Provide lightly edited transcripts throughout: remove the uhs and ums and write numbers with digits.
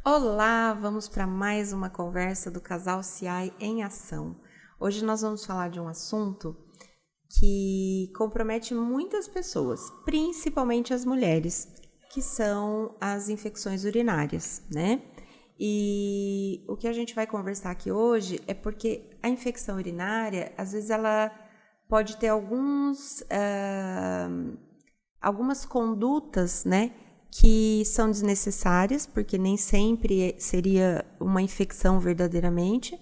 Olá, vamos para mais uma conversa do Casal CI em Ação. Hoje nós vamos falar de um assunto que compromete muitas pessoas, principalmente as mulheres, que são as infecções urinárias, né? E o que a gente vai conversar aqui hoje é porque a infecção urinária, às vezes ela pode ter algumas condutas, né, que são desnecessárias, porque nem sempre seria uma infecção verdadeiramente,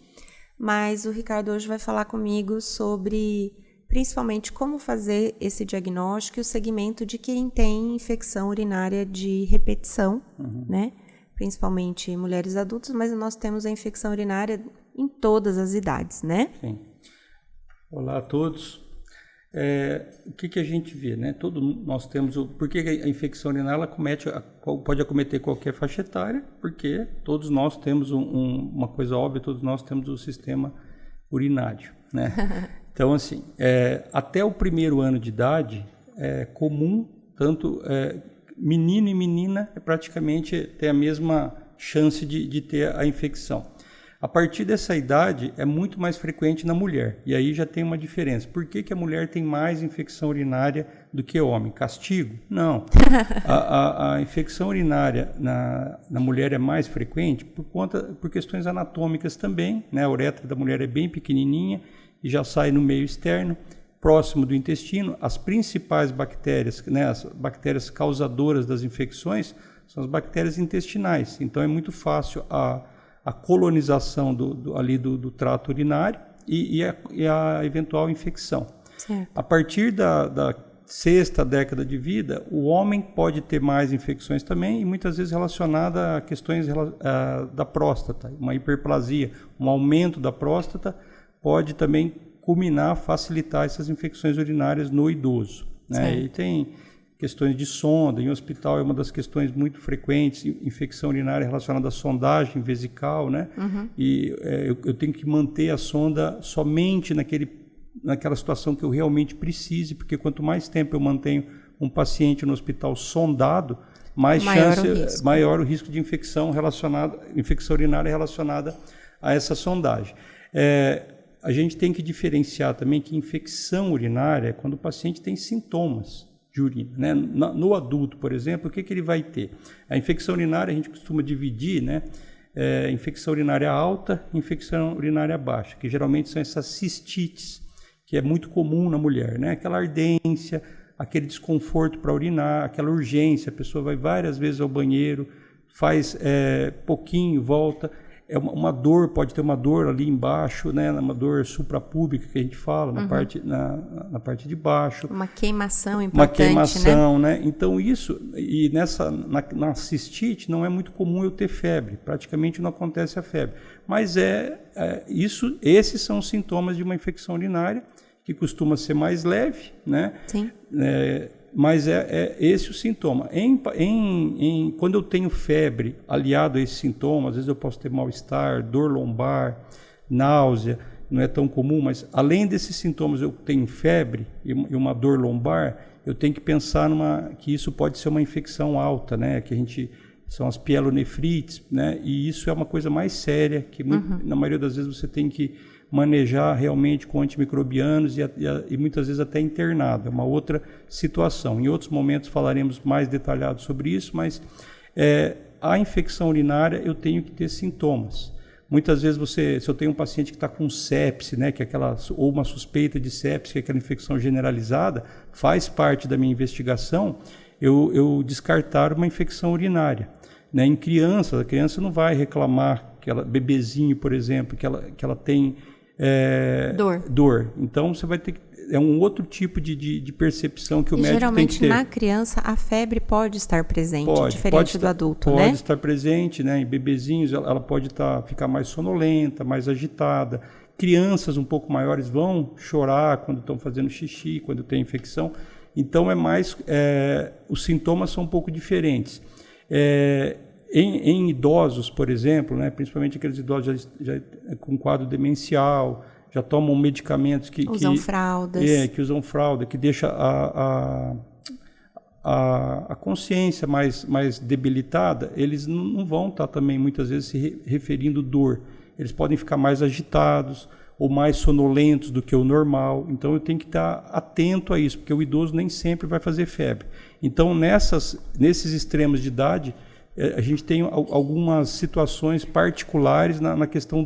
mas o Ricardo hoje vai falar comigo sobre, principalmente, como fazer esse diagnóstico e o segmento de quem tem infecção urinária de repetição, né, principalmente mulheres adultas, mas nós temos a infecção urinária em todas as idades, né? Sim. Olá a todos. O que a gente vê, né? Nós temos por que a infecção urinária pode acometer qualquer faixa etária? Porque todos nós temos uma coisa óbvia, todos nós temos o sistema urinário, né? Então, assim, até o primeiro ano de idade é comum, tanto menino e menina praticamente tem a mesma chance de ter a infecção. A partir dessa idade é muito mais frequente na mulher, e aí já tem uma diferença. Por que a mulher tem mais infecção urinária do que o homem? Castigo? Não. A infecção urinária na mulher é mais frequente por questões anatômicas também, né? A uretra da mulher é bem pequenininha e já sai no meio externo, próximo do intestino. As principais bactérias, né, as bactérias causadoras das infecções, são as bactérias intestinais. Então é muito fácil a colonização do trato urinário e a eventual infecção. Certo. A partir da sexta década de vida, o homem pode ter mais infecções também, e muitas vezes relacionada a questões da próstata, uma hiperplasia, um aumento da próstata pode também culminar, facilitar essas infecções urinárias no idoso, né? E tem questões de sonda, em hospital é uma das questões muito frequentes, infecção urinária relacionada à sondagem vesical, né? E eu tenho que manter a sonda somente naquela situação que eu realmente precise, porque quanto mais tempo eu mantenho um paciente no hospital sondado, maior o risco de infecção urinária relacionada a essa sondagem. A gente tem que diferenciar também que infecção urinária é quando o paciente tem sintomas de urina, né? No adulto, por exemplo, o que ele vai ter? A infecção urinária a gente costuma dividir, né? Infecção urinária alta e infecção urinária baixa, que geralmente são essas cistites, que é muito comum na mulher, né? Aquela ardência, aquele desconforto para urinar, aquela urgência, a pessoa vai várias vezes ao banheiro, faz pouquinho, volta. Uma dor, pode ter uma dor ali embaixo, né? Uma dor suprapúbica que a gente fala, na parte de baixo. Uma queimação importante, uma queimação, né? Então isso, e na cistite não é muito comum eu ter febre, praticamente não acontece a febre. Mas esses são os sintomas de uma infecção urinária, que costuma ser mais leve, né? Sim. Mas esse o sintoma. Quando eu tenho febre, aliado a esse sintoma, às vezes eu posso ter mal-estar, dor lombar, náusea, não é tão comum, mas além desses sintomas eu tenho febre e uma dor lombar, eu tenho que pensar que isso pode ser uma infecção alta, né? São as pielonefrites, né? E isso é uma coisa mais séria, que na maioria das vezes você tem que manejar realmente com antimicrobianos e muitas vezes até internado. É uma outra situação. Em outros momentos falaremos mais detalhado sobre isso, mas a infecção urinária eu tenho que ter sintomas. Muitas vezes se eu tenho um paciente que está com sepse, né, ou uma suspeita de sepse, que é aquela infecção generalizada, faz parte da minha investigação, eu descartar uma infecção urinária. Né? Em criança, a criança não vai reclamar, bebezinho, por exemplo, que ela tem dor. Então, você vai ter que... É um outro tipo de percepção que o médico tem que ter. Geralmente, na criança, a febre pode estar presente, diferente do adulto, né? Pode estar presente, né? Em bebezinhos, ela pode ficar mais sonolenta, mais agitada. Crianças um pouco maiores vão chorar quando estão fazendo xixi, quando tem infecção. Então, os sintomas são um pouco diferentes. Em idosos, por exemplo, né, principalmente aqueles idosos já com quadro demencial, já tomam medicamentos que usam fraldas, que deixa a consciência mais debilitada, eles não vão estar também muitas vezes se referindo dor. Eles podem ficar mais agitados ou mais sonolentos do que o normal. Então eu tenho que estar atento a isso, porque o idoso nem sempre vai fazer febre. Então nesses extremos de idade, a gente tem algumas situações particulares na questão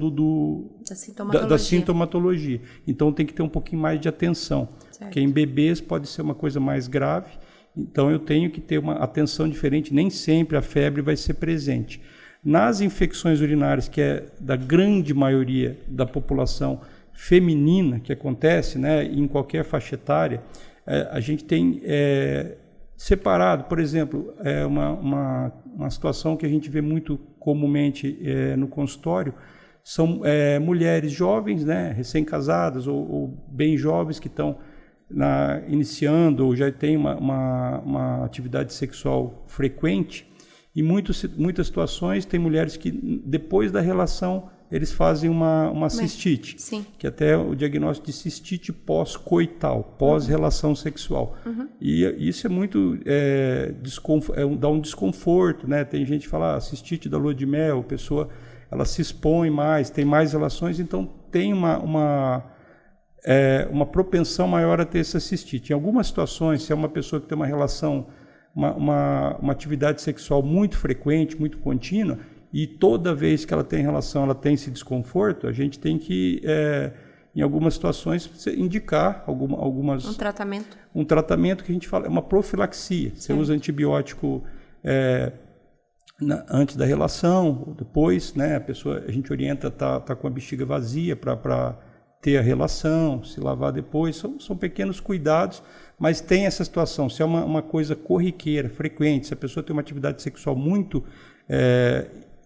da sintomatologia. Então tem que ter um pouquinho mais de atenção. Certo. Porque em bebês pode ser uma coisa mais grave, então eu tenho que ter uma atenção diferente, nem sempre a febre vai ser presente. Nas infecções urinárias, que é da grande maioria da população feminina que acontece, né, em qualquer faixa etária, a gente tem separado, por exemplo, uma situação que a gente vê muito comumente no consultório, são mulheres jovens, né, recém-casadas ou bem jovens que estão iniciando ou já têm uma atividade sexual frequente. E muitas situações tem mulheres que depois da relação eles fazem uma cistite, sim, que até o diagnóstico de cistite pós-coital, pós-relação sexual. Uhum. E isso é muito dá um desconforto, né? Tem gente que fala cistite da lua de mel, a pessoa ela se expõe mais, tem mais relações, então tem uma propensão maior a ter essa cistite. Em algumas situações, se é uma pessoa que tem uma relação uma atividade sexual muito frequente, muito contínua, e toda vez que ela tem relação, ela tem esse desconforto, a gente tem que, em algumas situações, indicar um tratamento que a gente fala, é uma profilaxia. Você usa antibiótico antes da relação, depois, né, a gente orienta tá com a bexiga vazia para ter a relação, se lavar depois, são pequenos cuidados, mas tem essa situação, se é uma coisa corriqueira, frequente, se a pessoa tem uma atividade sexual muito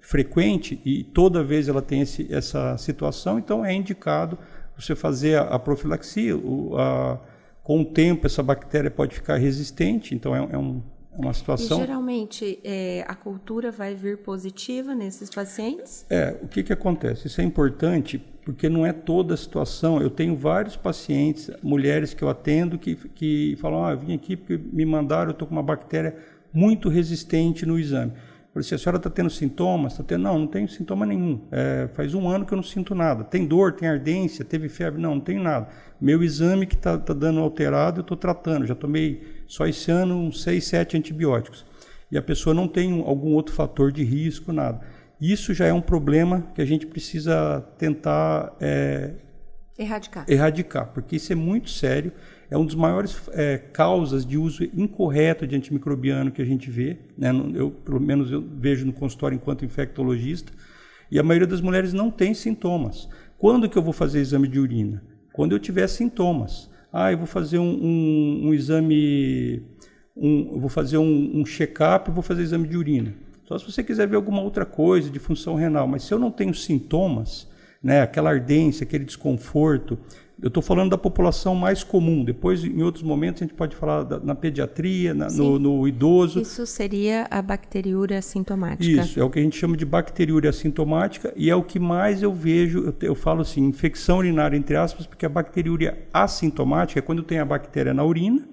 frequente e toda vez ela tem essa situação, então é indicado você fazer a profilaxia. Com o tempo essa bactéria pode ficar resistente, então é uma situação... E geralmente a cultura vai vir positiva nesses pacientes? O que acontece? Isso é importante porque não é toda a situação. Eu tenho vários pacientes, mulheres que eu atendo, que falam, eu vim aqui porque me mandaram, eu estou com uma bactéria muito resistente no exame. Eu falei assim, a senhora está tendo sintomas? Não tenho sintoma nenhum. Faz 1 ano que eu não sinto nada. Tem dor, tem ardência, teve febre? Não tenho nada. Meu exame que está dando alterado, eu estou tratando. Já tomei só esse ano uns 6, 7 antibióticos. E a pessoa não tem algum outro fator de risco, nada. Isso já é um problema que a gente precisa tentar erradicar, porque isso é muito sério. É uma das maiores causas de uso incorreto de antimicrobiano que a gente vê, né? Pelo menos eu vejo no consultório enquanto infectologista, e a maioria das mulheres não tem sintomas. Quando que eu vou fazer exame de urina? Quando eu tiver sintomas. Eu vou fazer um exame, eu vou fazer um check-up, eu vou fazer exame de urina. Só se você quiser ver alguma outra coisa de função renal, mas se eu não tenho sintomas, né, aquela ardência, aquele desconforto, eu estou falando da população mais comum. Depois, em outros momentos, a gente pode falar na pediatria, no idoso. Isso seria a bacteriúria assintomática. Isso, é o que a gente chama de bacteriúria assintomática e é o que mais eu vejo, eu falo assim, infecção urinária, entre aspas, porque a bacteriúria assintomática é quando tem a bactéria na urina,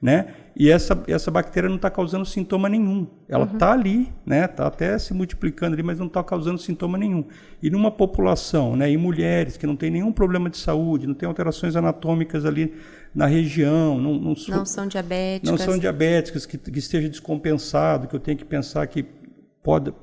né? E essa bactéria não está causando sintoma nenhum. Ela está ali, né? Está até se multiplicando ali, mas não está causando sintoma nenhum. E numa população, né, em mulheres que não tem nenhum problema de saúde, não tem alterações anatômicas ali na região, não são diabéticas. Não são diabéticas, que esteja descompensado, que eu tenho que pensar que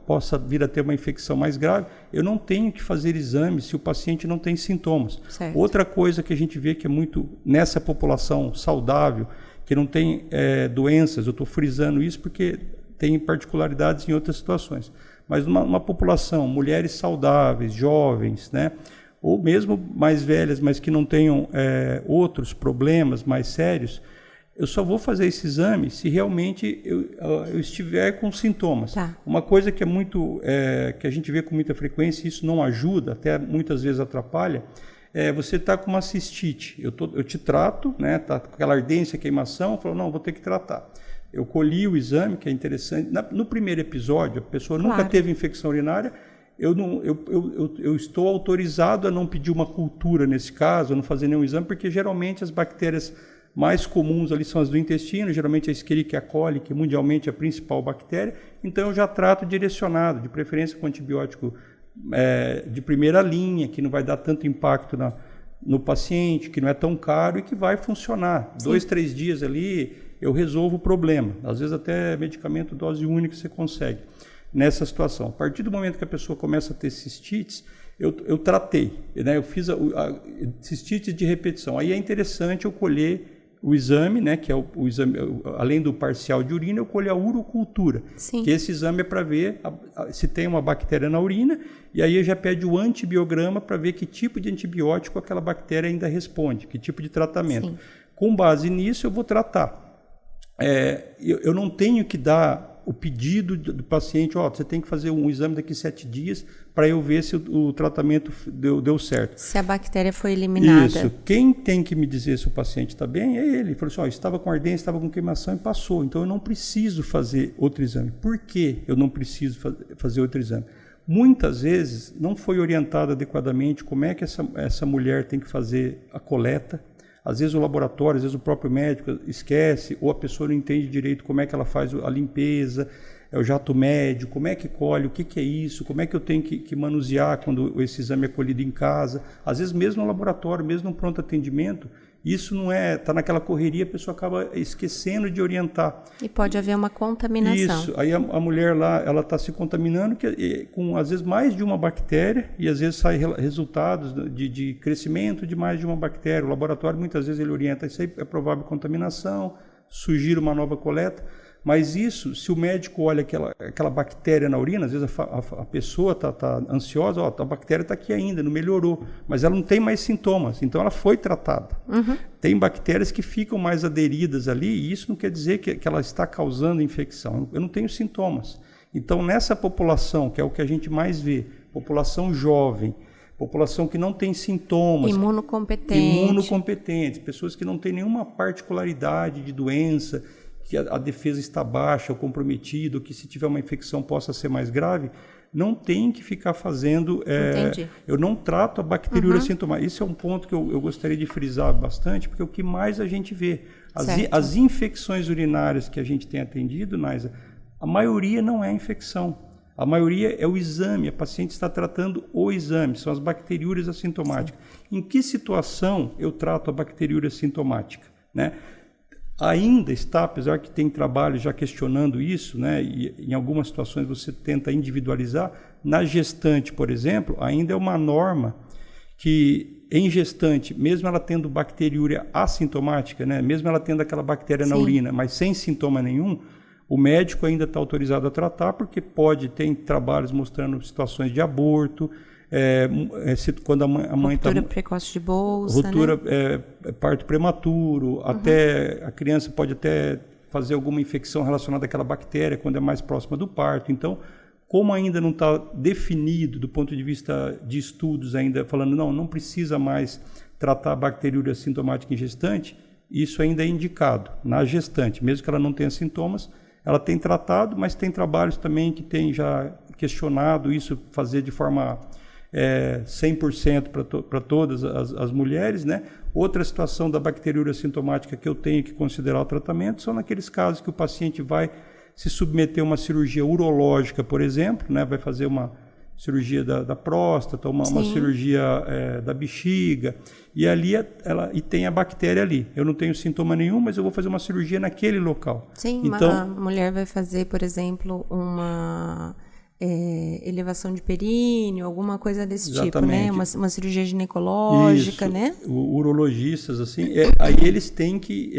possa vir a ter uma infecção mais grave, eu não tenho que fazer exame se o paciente não tem sintomas. Certo. Outra coisa que a gente vê que é muito nessa população saudável, que não tem doenças, eu estou frisando isso porque tem particularidades em outras situações, mas uma população, mulheres saudáveis, jovens, né, ou mesmo mais velhas, mas que não tenham outros problemas mais sérios, eu só vou fazer esse exame se realmente eu estiver com sintomas. Tá. Uma coisa que é muito que a gente vê com muita frequência, isso não ajuda, até muitas vezes atrapalha, você está com uma cistite, eu te trato, né, tá com aquela ardência, queimação, eu falo, não, vou ter que tratar. Eu colhi o exame, que é interessante. No primeiro episódio, a pessoa nunca teve infecção urinária, eu estou autorizado a não pedir uma cultura nesse caso, a não fazer nenhum exame, porque geralmente as bactérias mais comuns ali são as do intestino, geralmente a Escherichia coli, que mundialmente é a principal bactéria. Então eu já trato direcionado, de preferência com antibiótico de primeira linha, que não vai dar tanto impacto no paciente, que não é tão caro e que vai funcionar. Sim. 2, 3 dias ali eu resolvo o problema. Às vezes até medicamento dose única você consegue nessa situação. A partir do momento que a pessoa começa a ter cistites, eu tratei, né? Eu fiz a cistite de repetição. Aí é interessante eu colher o exame, né? Que é o exame, além do parcial de urina, eu colho a urocultura. Sim. Que esse exame é para ver se tem uma bactéria na urina, e aí já pede o antibiograma para ver que tipo de antibiótico aquela bactéria ainda responde, que tipo de tratamento. Sim. Com base nisso, eu vou tratar. Eu não tenho que dar o pedido do paciente, você tem que fazer um exame daqui 7 dias para eu ver se o tratamento deu certo. Se a bactéria foi eliminada. Isso. Quem tem que me dizer se o paciente está bem é ele. Ele falou assim, estava com ardência, estava com queimação e passou. Então eu não preciso fazer outro exame. Por que eu não preciso fazer outro exame? Muitas vezes não foi orientado adequadamente como é que essa mulher tem que fazer a coleta. Às vezes o laboratório, às vezes o próprio médico esquece, ou a pessoa não entende direito como é que ela faz a limpeza, o jato médio, como é que colhe, o que é isso, como é que eu tenho que manusear quando esse exame é colhido em casa. Às vezes mesmo no laboratório, mesmo no pronto atendimento, isso não está naquela correria, a pessoa acaba esquecendo de orientar. E pode haver uma contaminação. Isso, aí a mulher lá, ela está se contaminando com às vezes mais de uma bactéria, e às vezes saem resultados de crescimento de mais de uma bactéria. O laboratório muitas vezes ele orienta, isso aí é provável contaminação, sugira uma nova coleta. Mas isso, se o médico olha aquela bactéria na urina, às vezes a pessoa está ansiosa, a bactéria está aqui ainda, não melhorou, mas ela não tem mais sintomas, então ela foi tratada. Uhum. Tem bactérias que ficam mais aderidas ali, e isso não quer dizer que ela está causando infecção. Eu não tenho sintomas. Então, nessa população, que é o que a gente mais vê, população jovem, população que não tem sintomas. Imunocompetentes, pessoas que não têm nenhuma particularidade de doença, que a defesa está baixa ou comprometida, ou que se tiver uma infecção possa ser mais grave, não tem que ficar fazendo... eu não trato a bacteriúria sintomática. Isso é um ponto que eu gostaria de frisar bastante, porque é o que mais a gente vê. As infecções urinárias que a gente tem atendido, Naisa, a maioria não é infecção. A maioria é o exame, a paciente está tratando o exame, são as bacteriúrias assintomáticas. Sim. Em que situação eu trato a bacteriúria sintomática, né? Ainda está, apesar que tem trabalho já questionando isso, né, e em algumas situações você tenta individualizar, na gestante, por exemplo, ainda é uma norma que em gestante, mesmo ela tendo bacteriúria assintomática, né, mesmo ela tendo aquela bactéria na urina, mas sem sintoma nenhum, o médico ainda está autorizado a tratar, porque tem trabalhos mostrando situações de aborto, quando a mãe está... Ruptura precoce de bolsa, ruptura, né? Parto prematuro, até a criança pode até fazer alguma infecção relacionada àquela bactéria quando é mais próxima do parto. Então, como ainda não está definido do ponto de vista de estudos, ainda falando, não precisa mais tratar a bacteriúria sintomática em gestante, isso ainda é indicado na gestante, mesmo que ela não tenha sintomas, ela tem tratado, mas tem trabalhos também que tem já questionado isso, fazer de forma 100% para todas as mulheres, né? Outra situação da bacteriúria sintomática que eu tenho que considerar o tratamento são naqueles casos que o paciente vai se submeter a uma cirurgia urológica, por exemplo, né? Vai fazer uma cirurgia da próstata, uma cirurgia da bexiga, e ali e tem a bactéria ali. Eu não tenho sintoma nenhum, mas eu vou fazer uma cirurgia naquele local. Sim, então, a mulher vai fazer, por exemplo, uma elevação de períneo, alguma coisa desse tipo, né? Uma cirurgia ginecológica, né? Urologistas, assim, aí eles têm que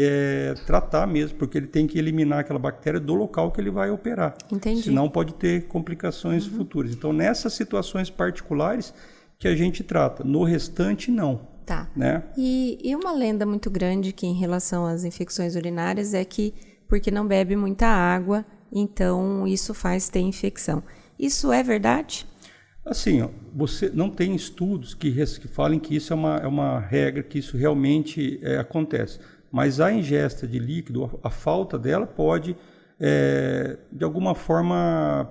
tratar mesmo, porque ele tem que eliminar aquela bactéria do local que ele vai operar. Entendi. Senão pode ter complicações futuras. Então, nessas situações particulares que a gente trata. No restante, não. Tá. Né? E uma lenda muito grande que em relação às infecções urinárias é que porque não bebe muita água, então isso faz ter infecção. Isso é verdade? Assim, você não tem estudos que falem que isso é uma regra, que isso realmente acontece. Mas a ingesta de líquido, a falta dela pode, de alguma forma,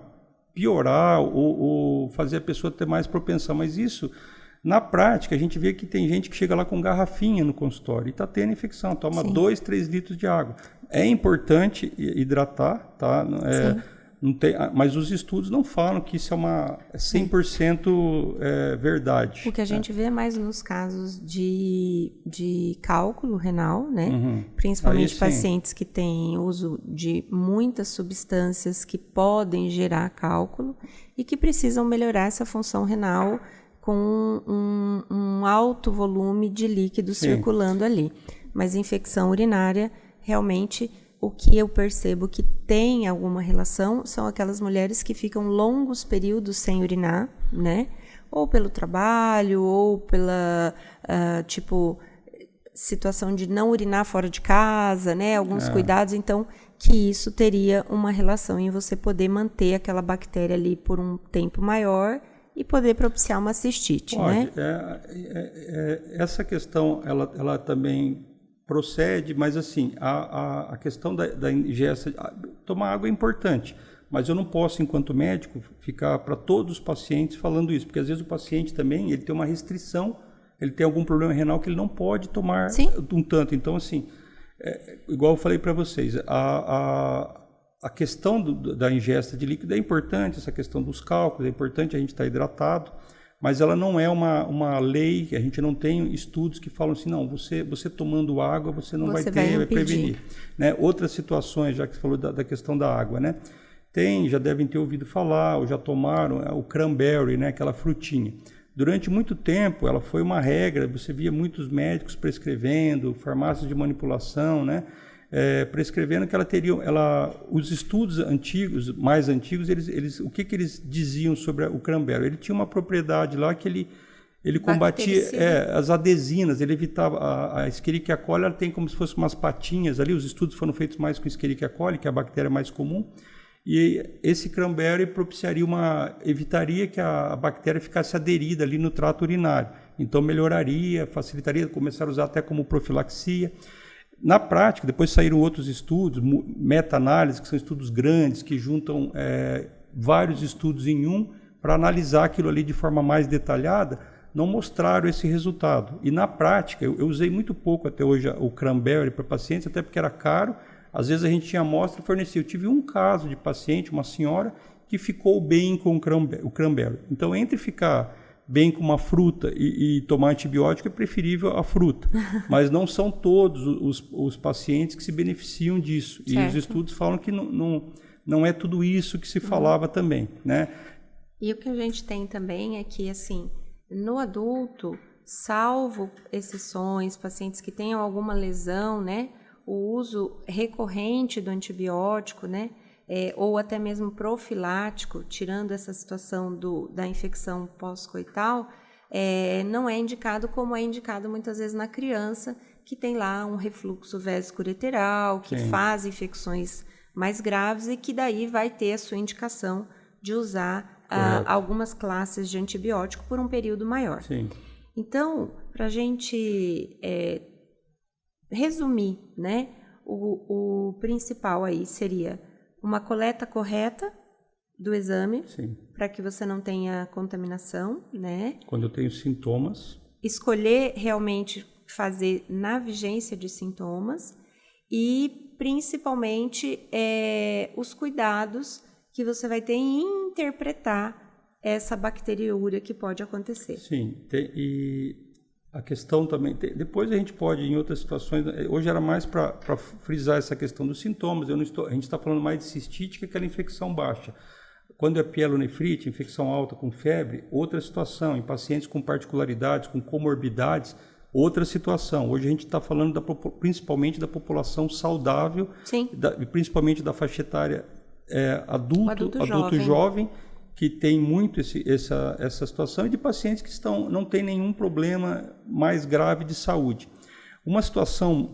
piorar ou fazer a pessoa ter mais propensão. Mas isso Na prática, a gente vê que tem gente que chega lá com garrafinha no consultório e está tendo infecção, toma 2, 3 litros de água. É importante hidratar, tá? Não tem, mas os estudos não falam que isso é 100% verdade. O que a gente vê mais nos casos de cálculo renal, né? Principalmente pacientes que têm uso de muitas substâncias que podem gerar cálculo e que precisam melhorar essa função renal com um alto volume de líquido circulando ali. Mas infecção urinária, realmente, o que eu percebo que tem alguma relação são aquelas mulheres que ficam longos períodos sem urinar, né? Ou pelo trabalho, ou pela, situação de não urinar fora de casa, né? Alguns cuidados, então, que isso teria uma relação em você poder manter aquela bactéria ali por um tempo maior e poder propiciar uma cistite, né? Essa questão, ela também procede, mas assim, a questão da ingesta, tomar água é importante, mas eu não posso, enquanto médico, ficar para todos os pacientes falando isso, porque às vezes o paciente também, ele tem uma restrição, ele tem algum problema renal que ele não pode tomar um tanto. Então, assim, igual eu falei para vocês, a questão da ingesta de líquido é importante, essa questão dos cálculos, é importante a gente estar hidratado, mas ela não é uma lei, a gente não tem estudos que falam assim, não, você tomando água, você não vai prevenir. Né? Outras situações, já que você falou da questão da água, né? Já devem ter ouvido falar, ou já tomaram o cranberry, né? Aquela frutinha. Durante muito tempo, ela foi uma regra, você via muitos médicos prescrevendo, farmácias de manipulação, né? Prescrevendo que os estudos mais antigos, o que eles diziam sobre o cranberry? Ele tinha uma propriedade lá que ele combatia as adesinas, ele evitava a Escherichia coli, ela tem como se fosse umas patinhas ali, os estudos foram feitos mais com Escherichia coli, que é a bactéria mais comum, e esse cranberry evitaria que a bactéria ficasse aderida ali no trato urinário, então melhoraria, facilitaria, começaram a usar até como profilaxia. Na prática, depois saíram outros estudos, meta-análise, que são estudos grandes, que juntam vários estudos em um, para analisar aquilo ali de forma mais detalhada, não mostraram esse resultado. E na prática, eu usei muito pouco até hoje o cranberry para pacientes, até porque era caro, às vezes a gente tinha amostra e fornecia. Eu tive um caso de paciente, uma senhora, que ficou bem com o cranberry. Então, entre ficar bem com uma fruta e tomar antibiótico, é preferível a fruta. Mas não são todos os pacientes que se beneficiam disso. Certo. E os estudos falam que não é tudo isso que se falava também, né? E o que a gente tem também é que, assim, no adulto, salvo exceções, pacientes que tenham alguma lesão, né? O uso recorrente do antibiótico, né? Ou até mesmo profilático, tirando essa situação da infecção pós-coital, não é indicado como é indicado muitas vezes na criança, que tem lá um refluxo vésico-ureteral, que faz infecções mais graves e que daí vai ter a sua indicação de usar algumas classes de antibiótico por um período maior. Sim. Então, para a gente resumir, né, o principal aí seria uma coleta correta do exame, para que você não tenha contaminação, né? Quando eu tenho sintomas. Escolher realmente fazer na vigência de sintomas e, principalmente, os cuidados que você vai ter em interpretar essa bacteriúria que pode acontecer. Sim, e a questão também, depois a gente pode, em outras situações, hoje era mais para frisar essa questão dos sintomas, a gente está falando mais de cistite, que é aquela infecção baixa. Quando é pielonefrite, infecção alta com febre, outra situação. Em pacientes com particularidades, com comorbidades, outra situação. Hoje a gente está falando principalmente da população saudável, principalmente da faixa etária adulto jovem, que tem muito essa situação, e de pacientes que não têm nenhum problema mais grave de saúde. Uma situação,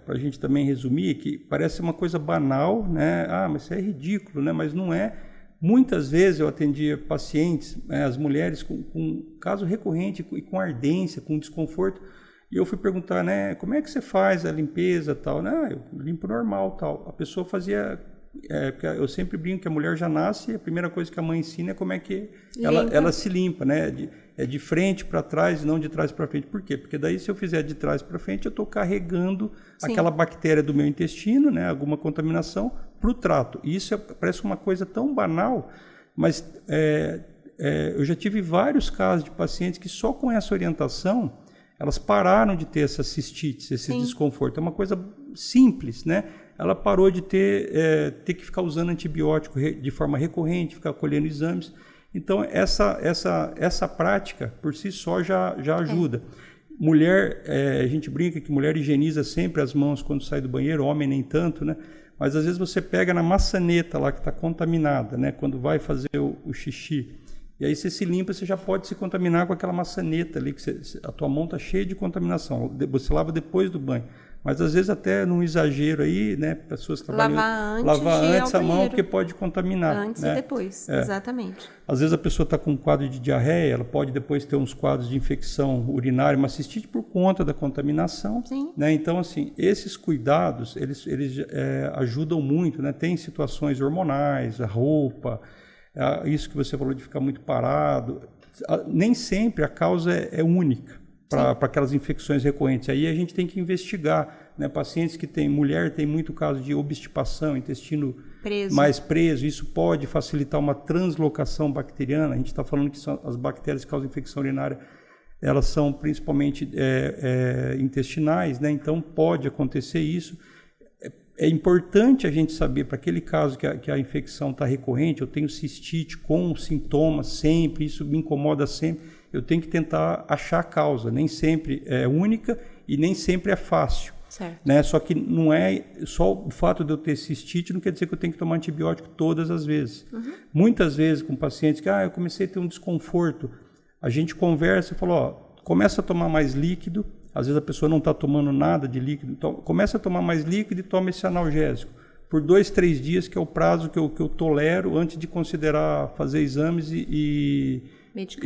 para a gente também resumir, que parece uma coisa banal, né? Mas isso é ridículo, né? Mas não é. Muitas vezes eu atendia pacientes, as mulheres com caso recorrente e com ardência, com desconforto, e eu fui perguntar, né, como é que você faz a limpeza tal? Eu limpo normal tal. A pessoa fazia... porque eu sempre brinco que a mulher já nasce e a primeira coisa que a mãe ensina é como é que ela se limpa, né? é de frente para trás e não de trás para frente. Por quê? Porque daí se eu fizer de trás para frente, eu estou carregando aquela bactéria do meu intestino, né, alguma contaminação, para o trato. E isso parece uma coisa tão banal, mas eu já tive vários casos de pacientes que só com essa orientação, elas pararam de ter essa cistite, esse desconforto. É uma coisa simples, né? Ela parou de ter que ficar usando antibiótico de forma recorrente, ficar colhendo exames. Então, essa prática, por si só, já ajuda. Mulher, a gente brinca que mulher higieniza sempre as mãos quando sai do banheiro, homem nem tanto, né? Mas, às vezes, você pega na maçaneta lá que está contaminada, né? Quando vai fazer o xixi. E aí você se limpa, você já pode se contaminar com aquela maçaneta ali, que a tua mão está cheia de contaminação. Você lava depois do banho. Mas às vezes até num exagero aí, né? Pessoas que trabalham... Lavar antes a mão, porque pode contaminar. Antes né? e depois, exatamente. Às vezes a pessoa está com um quadro de diarreia, ela pode depois ter uns quadros de infecção urinária, uma cistite por conta da contaminação. Sim. Né? Então, assim, esses cuidados, eles ajudam muito, né? Tem situações hormonais, a roupa, isso que você falou de ficar muito parado. Nem sempre a causa é única para aquelas infecções recorrentes. Aí a gente tem que investigar, né? Pacientes que têm, mulher tem muito caso de obstipação, intestino mais preso, isso pode facilitar uma translocação bacteriana. A gente está falando que as bactérias que causam infecção urinária, elas são principalmente intestinais, né? Então pode acontecer isso. É importante a gente saber, para aquele caso que a infecção está recorrente, eu tenho cistite com sintomas sempre, isso me incomoda sempre, eu tenho que tentar achar a causa. Nem sempre é única e nem sempre é fácil. Certo. Né? Só que não é só o fato de eu ter cistite, não quer dizer que eu tenho que tomar antibiótico todas as vezes. Muitas vezes com pacientes que eu comecei a ter um desconforto, a gente conversa e fala, começa a tomar mais líquido. Às vezes a pessoa não está tomando nada de líquido, então começa a tomar mais líquido e toma esse analgésico. Por 2, 3 dias, que é o prazo que eu tolero antes de considerar fazer exames e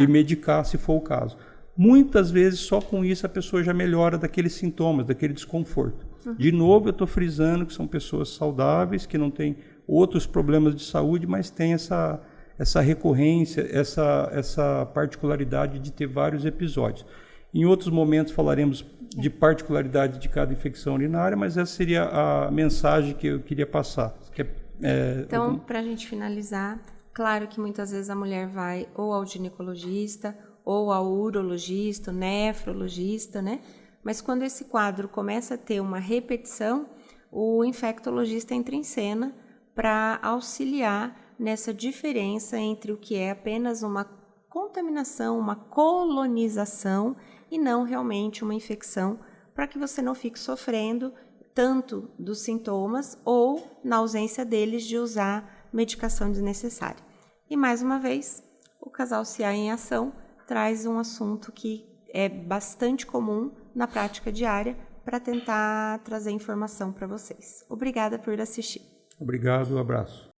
medicar, se for o caso. Muitas vezes, só com isso, a pessoa já melhora daqueles sintomas, daquele desconforto. De novo, eu estou frisando que são pessoas saudáveis, que não têm outros problemas de saúde, mas têm essa recorrência, essa particularidade de ter vários episódios. Em outros momentos falaremos de particularidade de cada infecção urinária, mas essa seria a mensagem que eu queria passar. Então, para a gente finalizar, claro que muitas vezes a mulher vai ou ao ginecologista, ou ao urologista, nefrologista, né? Mas quando esse quadro começa a ter uma repetição, o infectologista entra em cena para auxiliar nessa diferença entre o que é apenas uma contaminação, uma colonização, e não realmente uma infecção, para que você não fique sofrendo tanto dos sintomas ou, na ausência deles, de usar medicação desnecessária. E, mais uma vez, o Casal CA em Ação traz um assunto que é bastante comum na prática diária para tentar trazer informação para vocês. Obrigada por assistir. Obrigado, um abraço.